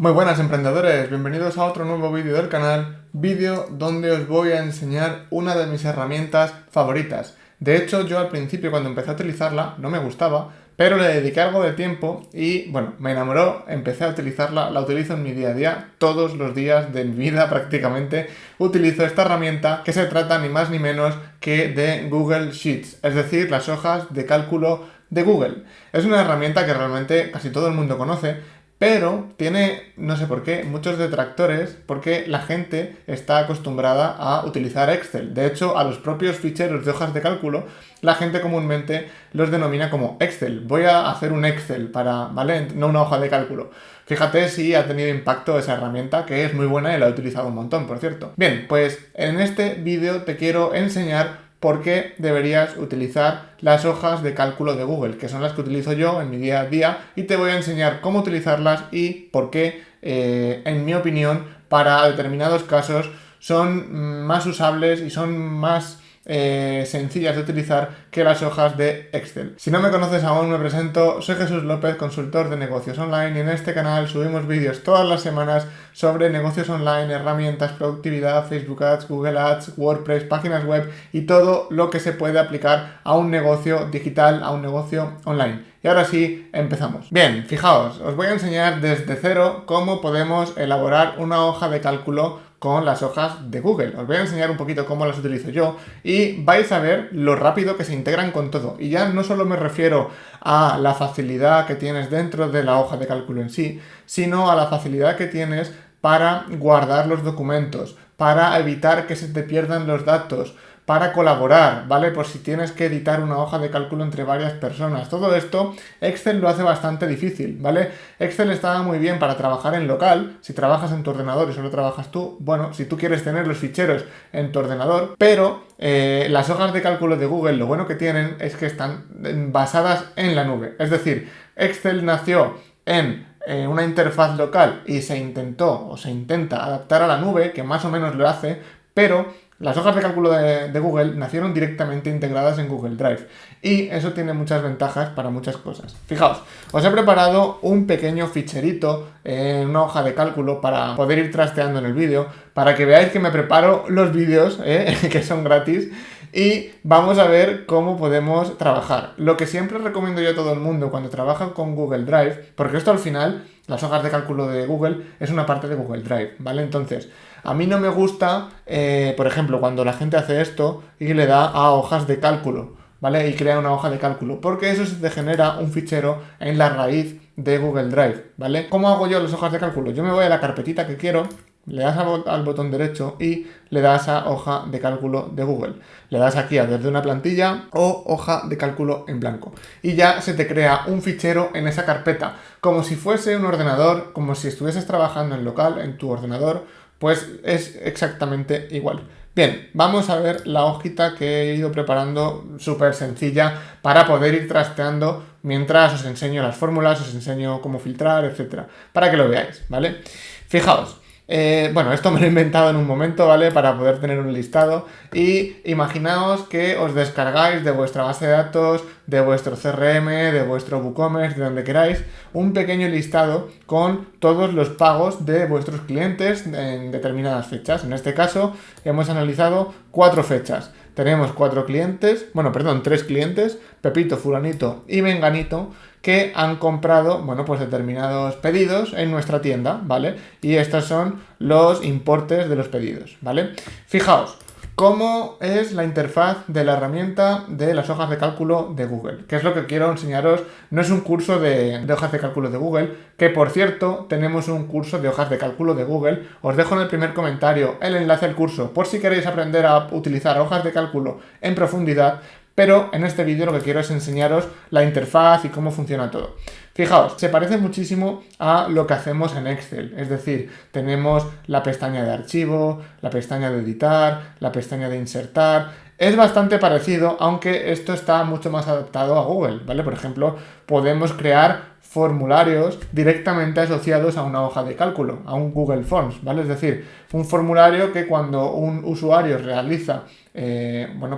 Muy buenas emprendedores, bienvenidos a otro nuevo vídeo del canal, vídeo donde os voy a enseñar una de mis herramientas favoritas. De hecho, yo al principio cuando empecé a utilizarla no me gustaba, pero le dediqué algo de tiempo y bueno, me enamoró, empecé a utilizarla, la utilizo en mi día a día, todos los días de mi vida prácticamente utilizo esta herramienta que se trata ni más ni menos que de Google Sheets, es decir, las hojas de cálculo de Google. Es una herramienta que realmente casi todo el mundo conoce, pero tiene, no sé por qué, muchos detractores porque la gente está acostumbrada a utilizar Excel. De hecho, a los propios ficheros de hojas de cálculo, la gente comúnmente los denomina como Excel. Voy a hacer un Excel para, ¿vale? No una hoja de cálculo. Fíjate si ha tenido impacto esa herramienta, que es muy buena y la he utilizado un montón, por cierto. Bien, pues en este vídeo te quiero enseñar por qué deberías utilizar las hojas de cálculo de Google, que son las que utilizo yo en mi día a día, y te voy a enseñar cómo utilizarlas y por qué, en mi opinión, para determinados casos son más usables y son más sencillas de utilizar que las hojas de Excel. Si no me conoces aún, me presento, soy Jesús López, consultor de negocios online, y en este canal subimos vídeos todas las semanas sobre negocios online, herramientas, productividad, Facebook Ads, Google Ads, WordPress, páginas web y todo lo que se puede aplicar a un negocio digital, a un negocio online. Y ahora sí, empezamos. Bien, fijaos, os voy a enseñar desde cero cómo podemos elaborar una hoja de cálculo con las hojas de Google. Os voy a enseñar un poquito cómo las utilizo yo y vais a ver lo rápido que se integran con todo. Y ya no solo me refiero a la facilidad que tienes dentro de la hoja de cálculo en sí, sino a la facilidad que tienes para guardar los documentos, para evitar que se te pierdan los datos, para colaborar, ¿vale? Por si tienes que editar una hoja de cálculo entre varias personas. Todo esto, Excel lo hace bastante difícil, ¿vale? Excel está muy bien para trabajar en local, si trabajas en tu ordenador y solo trabajas tú, bueno, si tú quieres tener los ficheros en tu ordenador, pero las hojas de cálculo de Google, lo bueno que tienen es que están basadas en la nube. Es decir, Excel nació en una interfaz local y se intentó o se intenta adaptar a la nube, que más o menos lo hace, pero las hojas de cálculo de Google nacieron directamente integradas en Google Drive y eso tiene muchas ventajas para muchas cosas. Fijaos, os he preparado un pequeño ficherito en una hoja de cálculo para poder ir trasteando en el vídeo, para que veáis que me preparo los vídeos, que son gratis, y vamos a ver cómo podemos trabajar. Lo que siempre recomiendo yo a todo el mundo cuando trabajan con Google Drive, porque esto al final, las hojas de cálculo de Google, es una parte de Google Drive, ¿vale? Entonces, a mí no me gusta, por ejemplo, cuando la gente hace esto y le da a hojas de cálculo, ¿vale? Y crea una hoja de cálculo, porque eso se te genera un fichero en la raíz de Google Drive, ¿vale? ¿Cómo hago yo las hojas de cálculo? Yo me voy a la carpetita que quiero, le das al botón derecho y le das a hoja de cálculo de Google. Le das aquí a desde una plantilla o hoja de cálculo en blanco. Y ya se te crea un fichero en esa carpeta, como si fuese un ordenador, como si estuvieses trabajando en local, en tu ordenador, pues es exactamente igual. Bien, vamos a ver la hojita que he ido preparando, súper sencilla, para poder ir trasteando mientras os enseño las fórmulas, os enseño cómo filtrar, etcétera, para que lo veáis, ¿vale? Fijaos. Bueno, esto me lo he inventado en un momento, ¿vale? Para poder tener un listado. Y imaginaos que os descargáis de vuestra base de datos, de vuestro CRM, de vuestro WooCommerce, de donde queráis, un pequeño listado con todos los pagos de vuestros clientes en determinadas fechas. En este caso, hemos analizado 4 fechas. Tenemos 4 clientes, bueno, perdón, 3 clientes, Pepito, Fulanito y Menganito, que han comprado, bueno, pues determinados pedidos en nuestra tienda, ¿vale? Y estos son los importes de los pedidos, ¿vale? Fijaos, ¿cómo es la interfaz de la herramienta de las hojas de cálculo de Google? Que es lo que quiero enseñaros. No es un curso de hojas de cálculo de Google, que por cierto, tenemos un curso de hojas de cálculo de Google. Os dejo en el primer comentario el enlace al curso, por si queréis aprender a utilizar hojas de cálculo en profundidad. Pero en este vídeo lo que quiero es enseñaros la interfaz y cómo funciona todo. Fijaos, se parece muchísimo a lo que hacemos en Excel, es decir, tenemos la pestaña de archivo, la pestaña de editar, la pestaña de insertar. Es bastante parecido, aunque esto está mucho más adaptado a Google, ¿vale? Por ejemplo, podemos crear formularios directamente asociados a una hoja de cálculo, a un Google Forms, ¿vale? Es decir, un formulario que cuando un usuario realiza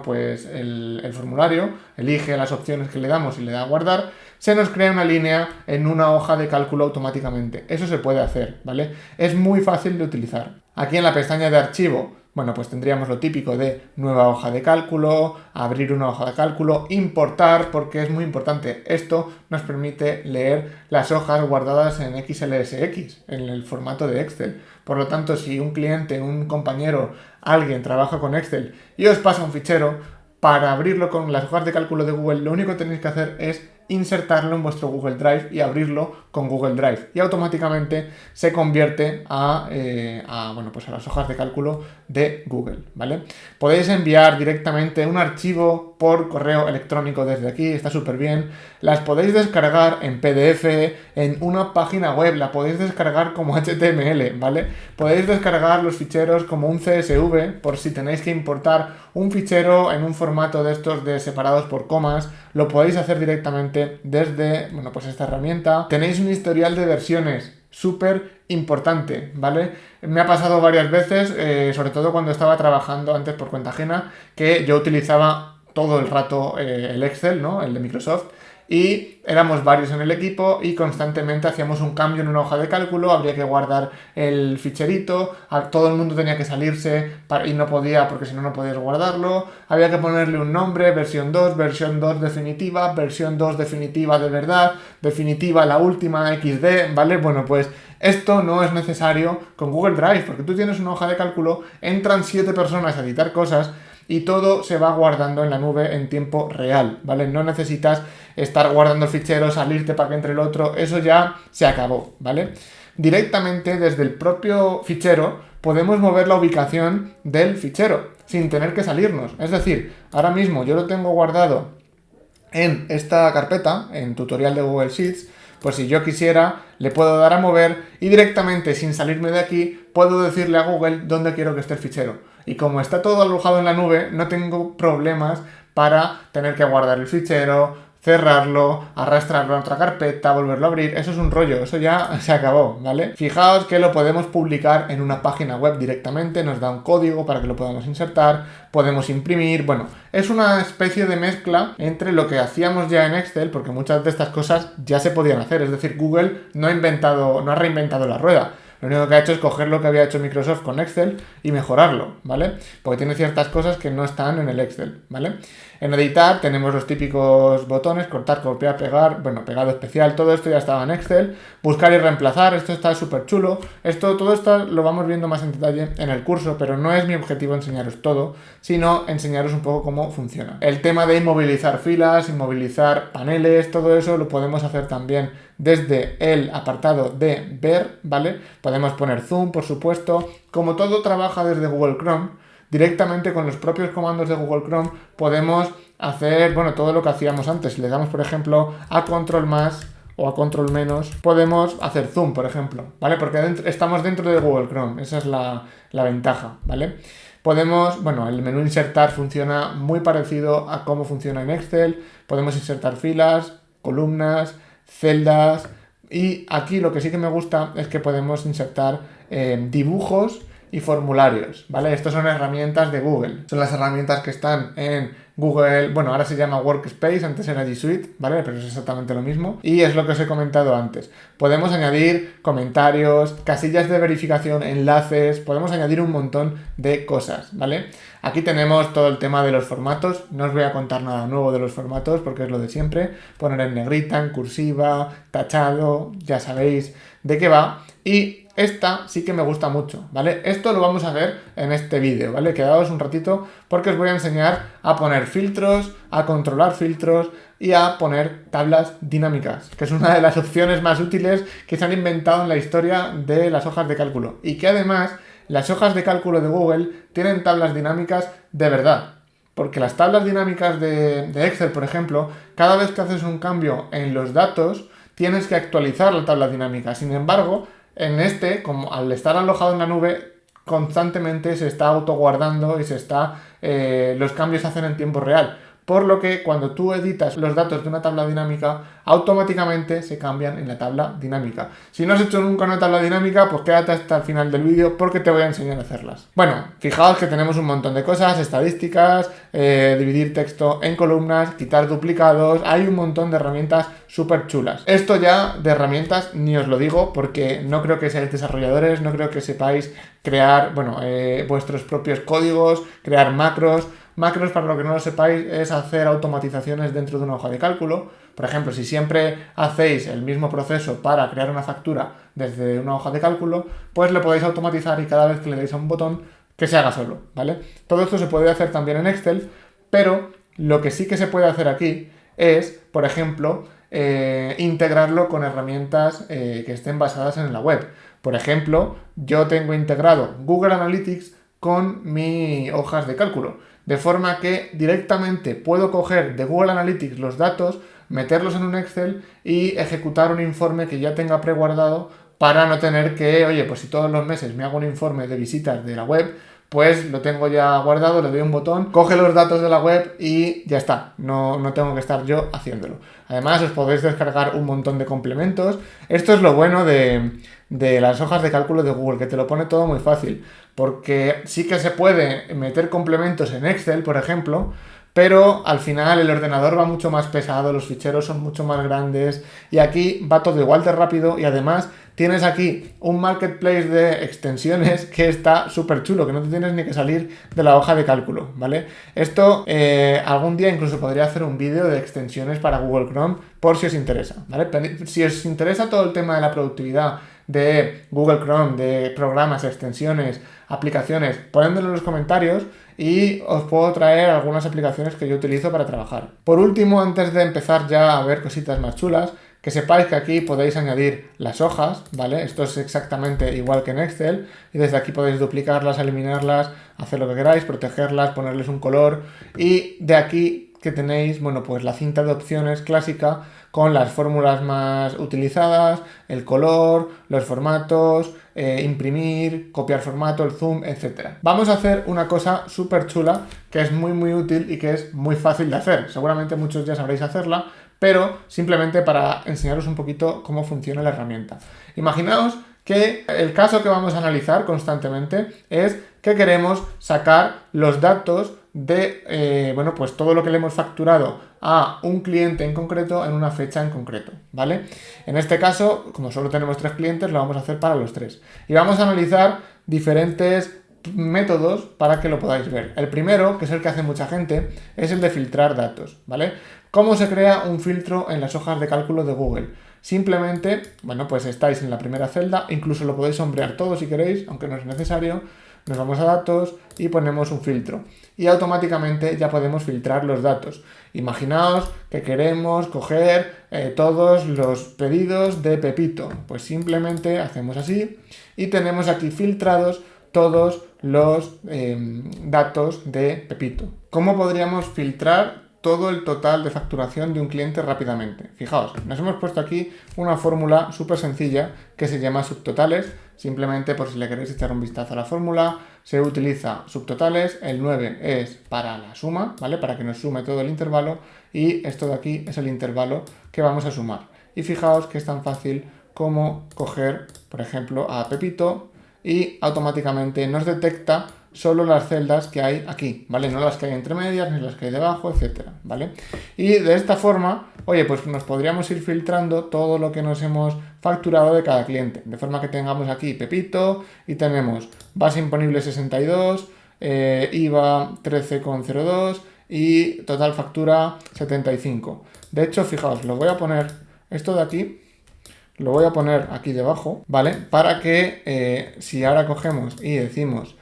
pues el formulario, elige las opciones que le damos y le da a guardar, se nos crea una línea en una hoja de cálculo automáticamente. Eso se puede hacer, ¿vale? Es muy fácil de utilizar. Aquí en la pestaña de archivo, bueno, pues tendríamos lo típico de nueva hoja de cálculo, abrir una hoja de cálculo, importar, porque es muy importante. Esto nos permite leer las hojas guardadas en XLSX, en el formato de Excel. Por lo tanto, si un cliente, un compañero, alguien trabaja con Excel y os pasa un fichero, para abrirlo con las hojas de cálculo de Google, lo único que tenéis que hacer es insertarlo en vuestro Google Drive y abrirlo con Google Drive. Y automáticamente se convierte a las hojas de cálculo de Google, ¿vale? Podéis enviar directamente un archivo por correo electrónico desde aquí, está súper bien. Las podéis descargar en PDF, en una página web, la podéis descargar como HTML, ¿vale? Podéis descargar los ficheros como un CSV, por si tenéis que importar un fichero en un formato de estos de separados por comas, lo podéis hacer directamente desde, esta herramienta. Tenéis un historial de versiones súper importante, ¿vale? Me ha pasado varias veces, sobre todo cuando estaba trabajando antes por cuenta ajena, que yo utilizaba todo el rato el Excel, ¿no? El de Microsoft, y éramos varios en el equipo y constantemente hacíamos un cambio en una hoja de cálculo, habría que guardar el ficherito, todo el mundo tenía que salirse y no podía, porque si no, no podías guardarlo, había que ponerle un nombre, versión 2 definitiva, versión 2 definitiva de verdad, definitiva la última XD, ¿vale? Bueno, pues esto no es necesario con Google Drive, porque tú tienes una hoja de cálculo, entran 7 personas a editar cosas y todo se va guardando en la nube en tiempo real, ¿vale? No necesitas estar guardando el fichero, salirte para que entre el otro, eso ya se acabó, ¿vale? Directamente desde el propio fichero podemos mover la ubicación del fichero sin tener que salirnos. Es decir, ahora mismo yo lo tengo guardado en esta carpeta, en tutorial de Google Sheets, pues si yo quisiera, le puedo dar a mover y directamente, sin salirme de aquí, puedo decirle a Google dónde quiero que esté el fichero. Y como está todo alojado en la nube, no tengo problemas para tener que guardar el fichero, cerrarlo, arrastrarlo a otra carpeta, volverlo a abrir. Eso es un rollo, eso ya se acabó, ¿vale? Fijaos que lo podemos publicar en una página web directamente, nos da un código para que lo podamos insertar, podemos imprimir, bueno, es una especie de mezcla entre lo que hacíamos ya en Excel, porque muchas de estas cosas ya se podían hacer, es decir, Google no ha reinventado la rueda. Lo único que ha hecho es coger lo que había hecho Microsoft con Excel y mejorarlo, ¿vale? Porque tiene ciertas cosas que no están en el Excel, ¿vale? En editar tenemos los típicos botones, cortar, copiar, pegar, pegado especial, todo esto ya estaba en Excel. Buscar y reemplazar, esto está súper chulo. Todo esto lo vamos viendo más en detalle en el curso, pero no es mi objetivo enseñaros todo, sino enseñaros un poco cómo funciona. El tema de inmovilizar filas, inmovilizar paneles, todo eso lo podemos hacer también desde el apartado de ver, ¿vale? Podemos poner zoom, por supuesto. Como todo trabaja desde Google Chrome, directamente con los propios comandos de Google Chrome podemos hacer, todo lo que hacíamos antes. Si le damos, por ejemplo, a control más o a control menos, podemos hacer zoom, por ejemplo, ¿vale? Porque estamos dentro de Google Chrome, esa es la ventaja, ¿vale? Podemos, el menú insertar funciona muy parecido a cómo funciona en Excel. Podemos insertar filas, columnas, celdas, y aquí lo que sí que me gusta es que podemos insertar dibujos y formularios, ¿vale? Estas son herramientas de Google. Son las herramientas que están en Google, ahora se llama Workspace, antes era G Suite, ¿vale? Pero es exactamente lo mismo. Y es lo que os he comentado antes. Podemos añadir comentarios, casillas de verificación, enlaces, podemos añadir un montón de cosas, ¿vale? Aquí tenemos todo el tema de los formatos. No os voy a contar nada nuevo de los formatos porque es lo de siempre. Poner en negrita, en cursiva, tachado, ya sabéis de qué va. Y esta sí que me gusta mucho, ¿vale? Esto lo vamos a ver en este vídeo, ¿vale? Quedaos un ratito porque os voy a enseñar a poner filtros, a controlar filtros y a poner tablas dinámicas, que es una de las opciones más útiles que se han inventado en la historia de las hojas de cálculo. Y que además las hojas de cálculo de Google tienen tablas dinámicas de verdad. Porque las tablas dinámicas de Excel, por ejemplo, cada vez que haces un cambio en los datos, tienes que actualizar la tabla dinámica. Sin embargo, en como al estar alojado en la nube, constantemente se está autoguardando y los cambios se hacen en tiempo real. por lo que cuando tú editas los datos de una tabla dinámica, automáticamente se cambian en la tabla dinámica. Si no has hecho nunca una tabla dinámica, pues quédate hasta el final del vídeo porque te voy a enseñar a hacerlas. Bueno, fijaos que tenemos un montón de cosas, estadísticas, dividir texto en columnas, quitar duplicados, hay un montón de herramientas súper chulas. Esto ya de herramientas ni os lo digo porque no creo que seáis desarrolladores, no creo que sepáis crear, vuestros propios códigos, crear macros. Macros, para lo que no lo sepáis, es hacer automatizaciones dentro de una hoja de cálculo. Por ejemplo, si siempre hacéis el mismo proceso para crear una factura desde una hoja de cálculo, pues lo podéis automatizar y cada vez que le deis a un botón, que se haga solo, ¿vale? Todo esto se puede hacer también en Excel, pero lo que sí que se puede hacer aquí es, por ejemplo, integrarlo con herramientas que estén basadas en la web. Por ejemplo, yo tengo integrado Google Analytics con mis hojas de cálculo, de forma que directamente puedo coger de Google Analytics los datos, meterlos en un Excel y ejecutar un informe que ya tenga preguardado para no tener que, oye, pues si todos los meses me hago un informe de visitas de la web, pues lo tengo ya guardado, le doy un botón, coge los datos de la web y ya está, no tengo que estar yo haciéndolo. Además, os podéis descargar un montón de complementos. Esto es lo bueno de las hojas de cálculo de Google, que te lo pone todo muy fácil, porque sí que se puede meter complementos en Excel, por ejemplo, pero al final el ordenador va mucho más pesado, los ficheros son mucho más grandes y aquí va todo igual de rápido y además tienes aquí un marketplace de extensiones que está súper chulo, que no te tienes ni que salir de la hoja de cálculo, ¿vale? Esto algún día incluso podría hacer un vídeo de extensiones para Google Chrome por si os interesa, ¿vale? Si os interesa todo el tema de la productividad de Google Chrome, de programas, extensiones, aplicaciones, ponedmelo en los comentarios y os puedo traer algunas aplicaciones que yo utilizo para trabajar. Por último, antes de empezar ya a ver cositas más chulas, que sepáis que aquí podéis añadir las hojas, ¿vale? Esto es exactamente igual que en Excel y desde aquí podéis duplicarlas, eliminarlas, hacer lo que queráis, protegerlas, ponerles un color y de aquí que tenéis, pues la cinta de opciones clásica con las fórmulas más utilizadas, el color, los formatos, imprimir, copiar formato, el zoom, etc. Vamos a hacer una cosa súper chula que es muy útil y que es muy fácil de hacer. Seguramente muchos ya sabréis hacerla, pero simplemente para enseñaros un poquito cómo funciona la herramienta. Imaginaos que el caso que vamos a analizar constantemente es que queremos sacar los datos de pues todo lo que le hemos facturado a un cliente en concreto en una fecha en concreto, ¿vale? En este caso, como solo tenemos 3 clientes, lo vamos a hacer para los 3. Y vamos a analizar diferentes métodos para que lo podáis ver. El primero, que es el que hace mucha gente, es el de filtrar datos, ¿vale? ¿Cómo se crea un filtro en las hojas de cálculo de Google? Simplemente, pues estáis en la primera celda, incluso lo podéis sombrear todo si queréis, aunque no es necesario. Nos vamos a datos y ponemos un filtro y automáticamente ya podemos filtrar los datos. Imaginaos que queremos coger todos los pedidos de Pepito, pues simplemente hacemos así y tenemos aquí filtrados todos los datos de Pepito. ¿Cómo podríamos filtrar todo el total de facturación de un cliente rápidamente? Fijaos, nos hemos puesto aquí una fórmula súper sencilla que se llama subtotales. Simplemente por si le queréis echar un vistazo a la fórmula, se utiliza subtotales, el 9 es para la suma, ¿vale? Para que nos sume todo el intervalo y esto de aquí es el intervalo que vamos a sumar. Y fijaos que es tan fácil como coger, por ejemplo, a Pepito y automáticamente nos detecta solo las celdas que hay aquí, ¿vale? No las que hay entre medias, ni las que hay debajo, etcétera, ¿vale? Y de esta forma, pues nos podríamos ir filtrando todo lo que nos hemos facturado de cada cliente, de forma que tengamos aquí Pepito y tenemos base imponible 62, IVA 13,02 y total factura 75. De hecho, fijaos, lo voy a poner esto de aquí, lo voy a poner aquí debajo, ¿vale? Para que si ahora cogemos y decimos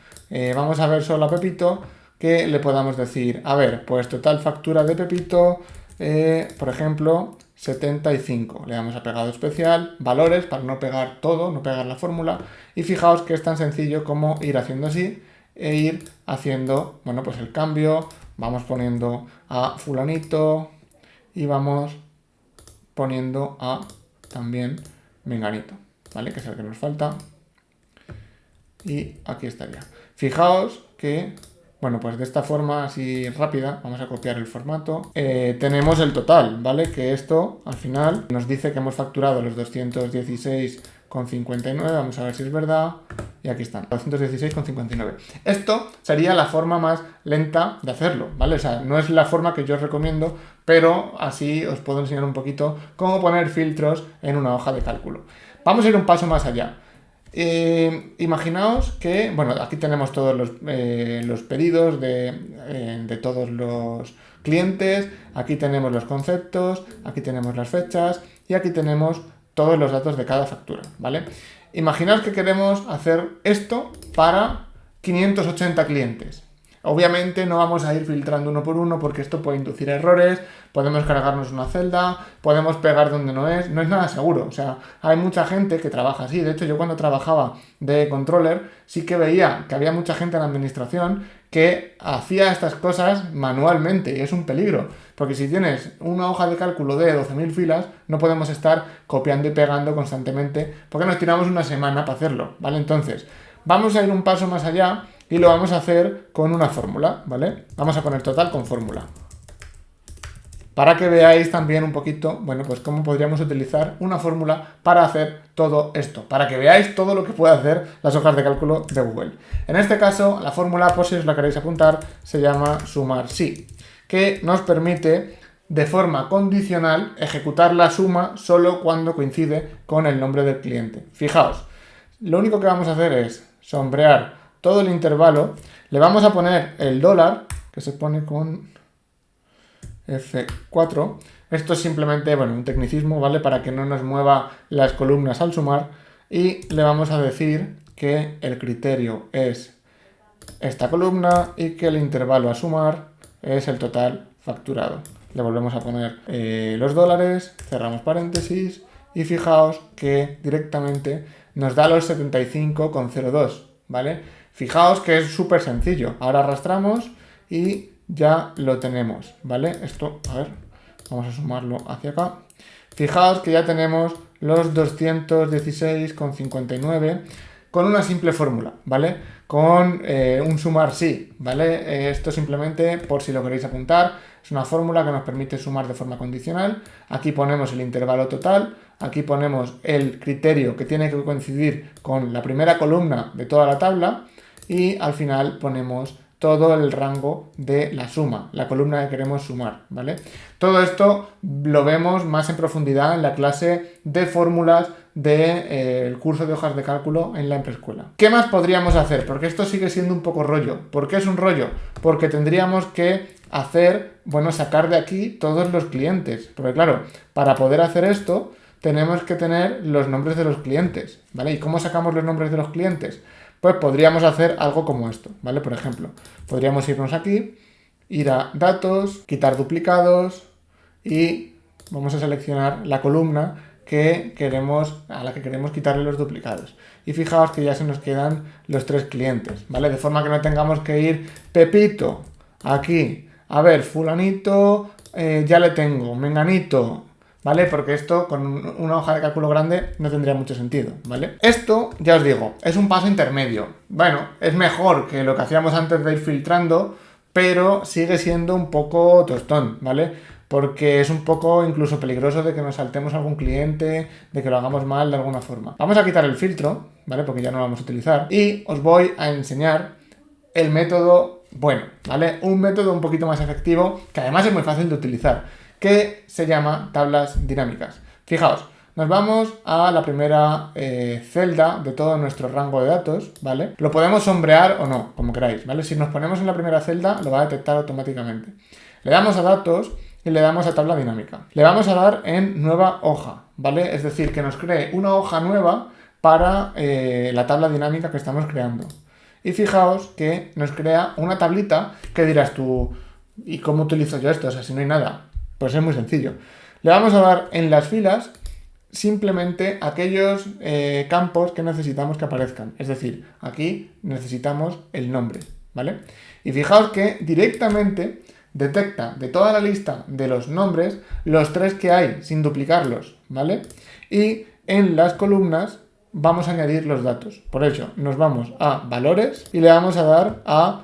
vamos a ver solo a Pepito, que le podamos decir, a ver, pues total factura de Pepito, por ejemplo, 75. Le damos a pegado especial, valores, para no pegar todo, no pegar la fórmula. Y fijaos que es tan sencillo como ir haciendo así e ir haciendo, pues el cambio. Vamos poniendo a fulanito y vamos poniendo a también menganito, ¿vale? Que es el que nos falta. Y aquí estaría. Fijaos que Bueno, pues de esta forma así rápida, vamos a copiar el formato. Tenemos el total, ¿vale? Que esto al final nos dice que hemos facturado los 216,59. Vamos a ver si es verdad. Y aquí están, 216,59. Esto sería la forma más lenta de hacerlo, ¿vale? O sea, no es la forma que yo os recomiendo, pero así os puedo enseñar un poquito cómo poner filtros en una hoja de cálculo. Vamos a ir un paso más allá. Imaginaos que, bueno, aquí tenemos todos los pedidos de todos los clientes, aquí tenemos los conceptos, aquí tenemos las fechas y aquí tenemos todos los datos de cada factura, ¿vale? Imaginaos que queremos hacer esto para 580 clientes. Obviamente no vamos a ir filtrando uno por uno porque esto puede inducir errores, podemos cargarnos una celda, podemos pegar donde no es nada seguro. O sea, hay mucha gente que trabaja así. De hecho, yo cuando trabajaba de controller sí que veía que había mucha gente en la administración que hacía estas cosas manualmente y es un peligro. Porque si tienes una hoja de cálculo de 12.000 filas, no podemos estar copiando y pegando constantemente porque nos tiramos una semana para hacerlo, ¿vale? Entonces, vamos a ir un paso más allá y lo vamos a hacer con una fórmula, ¿vale? Vamos a poner total con fórmula. Para que veáis también un poquito, bueno, pues cómo podríamos utilizar una fórmula para hacer todo esto. Para que veáis todo lo que puede hacer las hojas de cálculo de Google. En este caso, la fórmula, por si os la queréis apuntar, se llama sumar sí, que nos permite de forma condicional ejecutar la suma solo cuando coincide con el nombre del cliente. Fijaos, lo único que vamos a hacer es sombrear todo el intervalo, le vamos a poner el dólar, que se pone con F4. Esto es simplemente, bueno, un tecnicismo, ¿vale? Para que no nos mueva las columnas al sumar. Y le vamos a decir que el criterio es esta columna y que el intervalo a sumar es el total facturado. Le volvemos a poner los dólares, cerramos paréntesis y fijaos que directamente nos da los 75,02, ¿vale? Fijaos que es súper sencillo. Ahora arrastramos y ya lo tenemos, ¿vale? Esto, a ver, vamos a sumarlo hacia acá. Fijaos que ya tenemos los 216,59 con una simple fórmula, ¿vale? Con un sumar sí, ¿vale? Esto simplemente, por si lo queréis apuntar, es una fórmula que nos permite sumar de forma condicional. Aquí ponemos el intervalo total, aquí ponemos el criterio que tiene que coincidir con la primera columna de toda la tabla y al final ponemos todo el rango de la suma, la columna que queremos sumar, ¿vale? Todo esto lo vemos más en profundidad en la clase de fórmulas del curso de hojas de cálculo en la Emprescuela. ¿Qué más podríamos hacer? Porque esto sigue siendo un poco rollo. ¿Por qué es un rollo? Porque tendríamos que sacar de aquí todos los clientes. Porque claro, para poder hacer esto tenemos que tener los nombres de los clientes, ¿vale? ¿Y cómo sacamos los nombres de los clientes? Pues podríamos hacer algo como esto, ¿vale? Por ejemplo, podríamos irnos aquí, ir a datos, quitar duplicados y vamos a seleccionar la columna a la que queremos quitarle los duplicados. Y fijaos que ya se nos quedan los 3 clientes, ¿vale? De forma que no tengamos que ir Pepito aquí, a ver, fulanito, ya le tengo, menganito, ¿vale? Porque esto con una hoja de cálculo grande no tendría mucho sentido, ¿vale? Esto, ya os digo, es un paso intermedio. Bueno, es mejor que lo que hacíamos antes de ir filtrando, pero sigue siendo un poco tostón, ¿vale? Porque es un poco incluso peligroso de que nos saltemos a algún cliente, de que lo hagamos mal de alguna forma. Vamos a quitar el filtro, ¿vale? Porque ya no lo vamos a utilizar. Y os voy a enseñar el método bueno, ¿vale? Un método un poquito más efectivo, que además es muy fácil de utilizar, que se llama tablas dinámicas. Fijaos, nos vamos a la primera celda de todo nuestro rango de datos, ¿vale? Lo podemos sombrear o no, como queráis, ¿vale? Si nos ponemos en la primera celda, lo va a detectar automáticamente. Le damos a datos y le damos a tabla dinámica. Le vamos a dar en nueva hoja, ¿vale? Es decir, que nos cree una hoja nueva para la tabla dinámica que estamos creando. Y fijaos que nos crea una tablita que dirás tú, ¿y cómo utilizo yo esto? O sea, si no hay nada. Pues es muy sencillo. Le vamos a dar en las filas simplemente aquellos campos que necesitamos que aparezcan. Es decir, aquí necesitamos el nombre, ¿vale? Y fijaos que directamente detecta de toda la lista de los nombres los 3 que hay sin duplicarlos, ¿vale? Y en las columnas vamos a añadir los datos. Por ello, nos vamos a valores y le vamos a dar a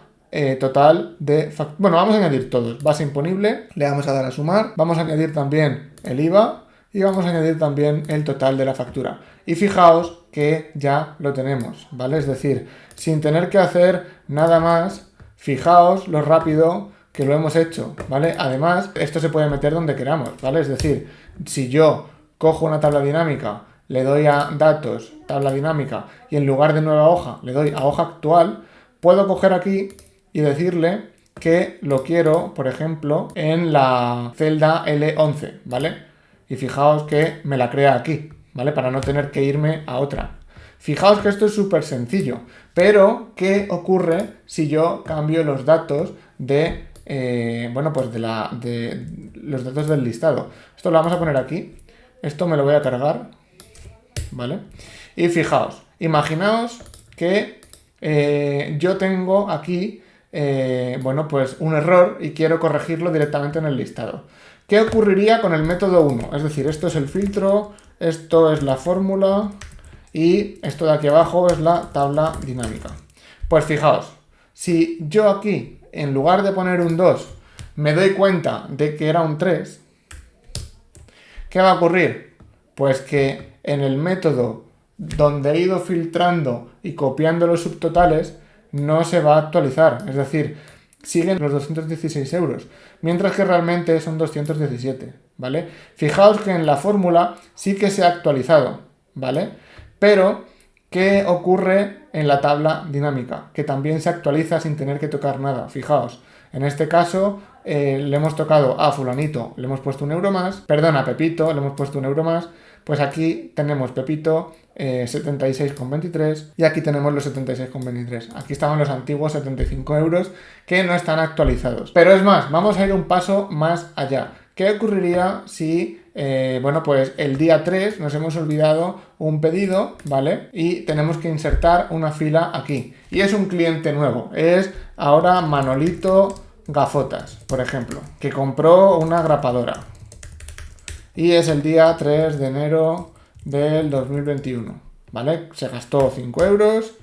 total de factura. Bueno, vamos a añadir todos. Base imponible, le vamos a dar a sumar, vamos a añadir también el IVA y vamos a añadir también el total de la factura. Y fijaos que ya lo tenemos, ¿vale? Es decir, sin tener que hacer nada más, fijaos lo rápido que lo hemos hecho, ¿vale? Además, esto se puede meter donde queramos, ¿vale? Es decir, si yo cojo una tabla dinámica, le doy a datos, tabla dinámica, y en lugar de nueva hoja le doy a hoja actual, puedo coger aquí y decirle que lo quiero, por ejemplo, en la celda L11, ¿vale? Y fijaos que me la crea aquí, ¿vale? Para no tener que irme a otra. Fijaos que esto es súper sencillo, pero ¿qué ocurre si yo cambio los datos de, pues de los datos del listado? Esto lo vamos a poner aquí, esto me lo voy a cargar, ¿vale? Y fijaos, imaginaos que yo tengo aquí, pues un error y quiero corregirlo directamente en el listado. ¿Qué ocurriría con el método 1? Es decir, esto es el filtro, esto es la fórmula y esto de aquí abajo es la tabla dinámica. Pues fijaos, si yo aquí, en lugar de poner un 2, me doy cuenta de que era un 3, ¿qué va a ocurrir? Pues que en el método donde he ido filtrando y copiando los subtotales, no se va a actualizar. Es decir, siguen los 216 euros, mientras que realmente son 217, ¿vale? Fijaos que en la fórmula sí que se ha actualizado, ¿vale? Pero, ¿qué ocurre en la tabla dinámica? Que también se actualiza sin tener que tocar nada. Fijaos, en este caso le hemos tocado a fulanito, le hemos puesto un euro más, perdón, a Pepito le hemos puesto un euro más, pues aquí tenemos Pepito 76,23 y aquí tenemos los 76,23. Aquí estaban los antiguos 75 euros que no están actualizados. Pero es más, vamos a ir un paso más allá. ¿Qué ocurriría si, pues el día 3 nos hemos olvidado un pedido, ¿vale? Y tenemos que insertar una fila aquí. Y es un cliente nuevo. Es ahora Manolito Gafotas, por ejemplo, que compró una grapadora. Y es el día 3 de enero del 2021, ¿vale? Se gastó 5 euros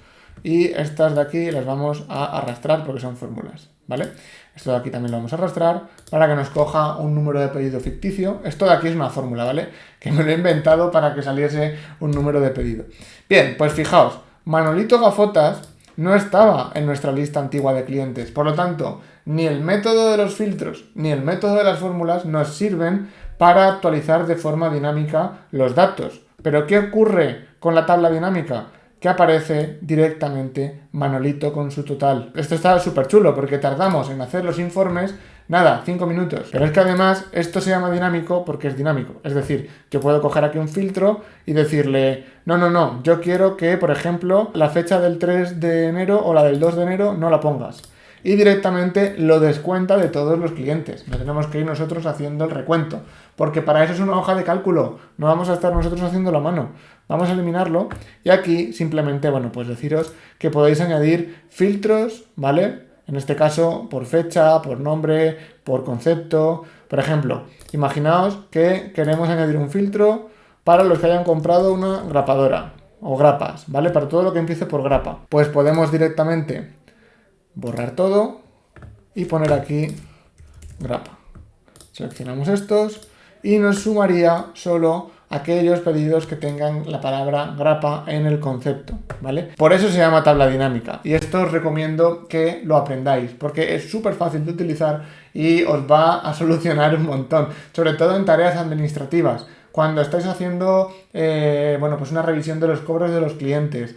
y estas de aquí las vamos a arrastrar porque son fórmulas, ¿vale? Esto de aquí también lo vamos a arrastrar para que nos coja un número de pedido ficticio. Esto de aquí es una fórmula, ¿vale? Que me lo he inventado para que saliese un número de pedido. Bien, pues fijaos, Manolito Gafotas no estaba en nuestra lista antigua de clientes. Por lo tanto, ni el método de los filtros ni el método de las fórmulas nos sirven para actualizar de forma dinámica los datos. Pero ¿qué ocurre con la tabla dinámica? Que aparece directamente Manolito con su total. Esto está súper chulo porque tardamos en hacer los informes, nada, 5 minutos. Pero es que además esto se llama dinámico porque es dinámico. Es decir, yo puedo coger aquí un filtro y decirle, no, yo quiero que, por ejemplo, la fecha del 3 de enero o la del 2 de enero no la pongas. Y directamente lo descuenta de todos los clientes. No tenemos que ir nosotros haciendo el recuento, porque para eso es una hoja de cálculo. No vamos a estar nosotros haciéndolo a mano. Vamos a eliminarlo y aquí simplemente, pues deciros que podéis añadir filtros, ¿vale? En este caso, por fecha, por nombre, por concepto. Por ejemplo, imaginaos que queremos añadir un filtro para los que hayan comprado una grapadora o grapas, ¿vale? Para todo lo que empiece por grapa. Pues podemos directamente borrar todo y poner aquí grapa. Seleccionamos estos y nos sumaría solo aquellos pedidos que tengan la palabra grapa en el concepto, ¿vale? Por eso se llama tabla dinámica y esto os recomiendo que lo aprendáis porque es súper fácil de utilizar y os va a solucionar un montón, sobre todo en tareas administrativas. Cuando estáis haciendo pues una revisión de los cobros de los clientes,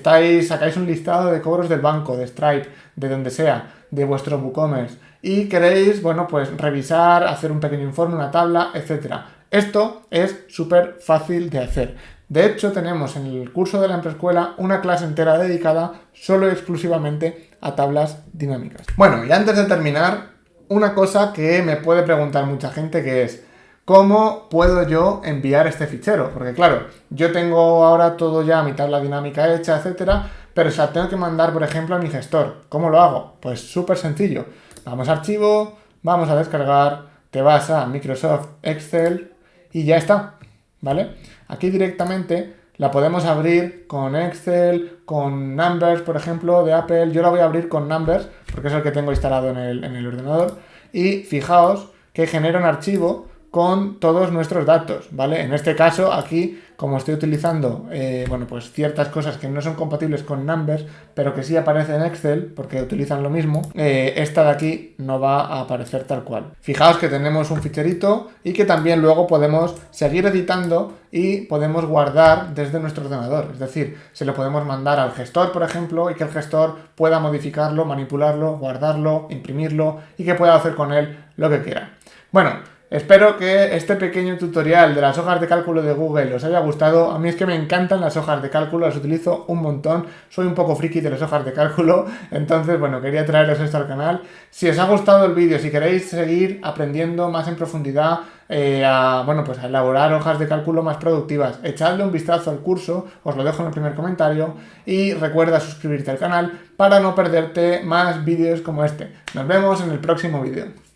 sacáis un listado de cobros del banco, de Stripe, de donde sea, de vuestro WooCommerce y queréis, pues revisar, hacer un pequeño informe, una tabla, etcétera. Esto es súper fácil de hacer. De hecho, tenemos en el curso de la Emprescuela una clase entera dedicada solo y exclusivamente a tablas dinámicas. Bueno, y antes de terminar, una cosa que me puede preguntar mucha gente que es ¿cómo puedo yo enviar este fichero? Porque claro, yo tengo ahora todo ya, mi tabla dinámica hecha, etcétera, pero se la tengo que mandar, por ejemplo, a mi gestor. ¿Cómo lo hago? Pues súper sencillo. Vamos a archivo, vamos a descargar, te vas a Microsoft Excel y ya está, ¿vale? Aquí directamente la podemos abrir con Excel, con Numbers, por ejemplo, de Apple. Yo la voy a abrir con Numbers, porque es el que tengo instalado en el ordenador. Y fijaos que genera un archivo con todos nuestros datos, ¿vale? En este caso, aquí, como estoy utilizando, bueno, pues ciertas cosas que no son compatibles con Numbers, pero que sí aparecen en Excel, porque utilizan lo mismo, esta de aquí no va a aparecer tal cual. Fijaos que tenemos un ficherito y que también luego podemos seguir editando y podemos guardar desde nuestro ordenador. Es decir, se lo podemos mandar al gestor, por ejemplo, y que el gestor pueda modificarlo, manipularlo, guardarlo, imprimirlo y que pueda hacer con él lo que quiera. Bueno, espero que este pequeño tutorial de las hojas de cálculo de Google os haya gustado. A mí es que me encantan las hojas de cálculo, las utilizo un montón. Soy un poco friki de las hojas de cálculo, entonces, bueno, quería traeros esto al canal. Si os ha gustado el vídeo, si queréis seguir aprendiendo más en profundidad bueno, pues a elaborar hojas de cálculo más productivas, echadle un vistazo al curso, os lo dejo en el primer comentario, y recuerda suscribirte al canal para no perderte más vídeos como este. Nos vemos en el próximo vídeo.